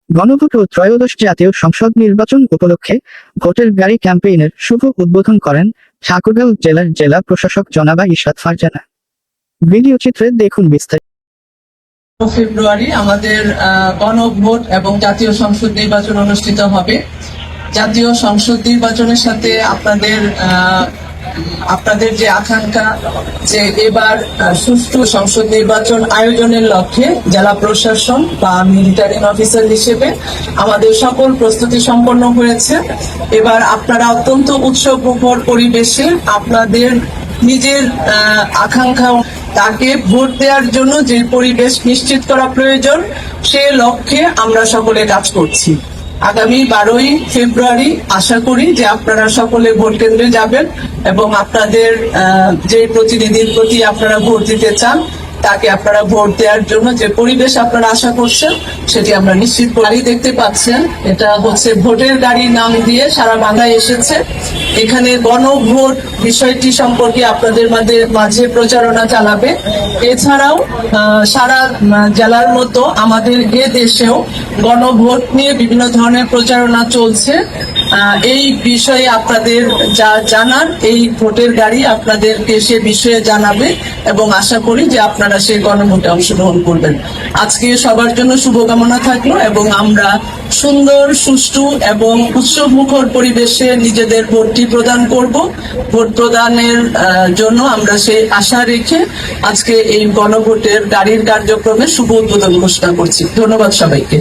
গণভোট ও ত্রয়োদশ জাতীয় সংসদ নির্বাচন উপলক্ষে ভোটের গাড়ি ক্যাম্পেইনের শুভ উদ্বোধন করেন ঠাকুরগাঁও জেলার জেলা প্রশাসক জনাবা ইশরাত ফারজানা। ভিডিও চিত্রে দেখুন বিস্তারিত। ফেব্রুয়ারি আমাদের গণভোট এবং জাতীয় সংসদ নির্বাচন অনুষ্ঠিত হবে। জাতীয় সংসদ নির্বাচনের সাথে আপনাদের যে আকাঙ্ক্ষা যে এবার সুষ্ঠু সংসদ নির্বাচন আয়োজনের লক্ষ্যে জেলা প্রশাসন বা মিলিটারিং অফিসার হিসেবে আমাদের সকল প্রস্তুতি সম্পন্ন হয়েছে। এবার আপনারা অত্যন্ত উৎসবমুখর পরিবেশে আপনাদের নিজের আকাঙ্ক্ষা তাকে ভোট দেওয়ার জন্য যে পরিবেশ নিশ্চিত করা প্রয়োজন সে লক্ষ্যে আমরা সকলে কাজ করছি। আগামী 12ই ফেব্রুয়ারি আশা করি যে আপনারা সকলে ভোট কেন্দ্রে যাবেন এবং আপনাদের যে প্রতিনিধির প্রতি আপনারা ভোট দিতে চান তাকে আপনারা ভোট দেওয়ার জন্য যে পরিবেশ আপনারা আশা করছেন সেটি আমরা নিশ্চিত গাড়ি দেখতে পাচ্ছেন। এটা হচ্ছে ভোটের গাড়ির নাম দিয়ে সারা বাংলায় এসেছে। এখানে গণভোট বিষয়টি সম্পর্কে আপনাদের মাঝে প্রচারণা চালাবে। এছাড়াও সারা জেলার মতো আমাদের এ দেশেও গণভোট নিয়ে বিভিন্ন ধরনের প্রচারণা চলছে। এই বিষয়ে আপনাদের যা জানার এই ভোটের গাড়ি আপনাদেরকে সে বিষয়ে জানাবে এবং আশা করি যে আপনারা সেই গণভোটে অংশগ্রহণ করবেন। আজকে সবার জন্য শুভকামনা থাকলো এবং আমরা সুন্দর সুষ্ঠু এবং উৎসবমুখর পরিবেশে নিজেদের ভোটটি প্রদান করব। ভোট প্রদানের জন্য আমরা সেই আশা রেখে আজকে এই গণভোটের গাড়ির কার্যক্রমে শুভ উদ্বোধন ঘোষণা করছি। ধন্যবাদ সবাইকে।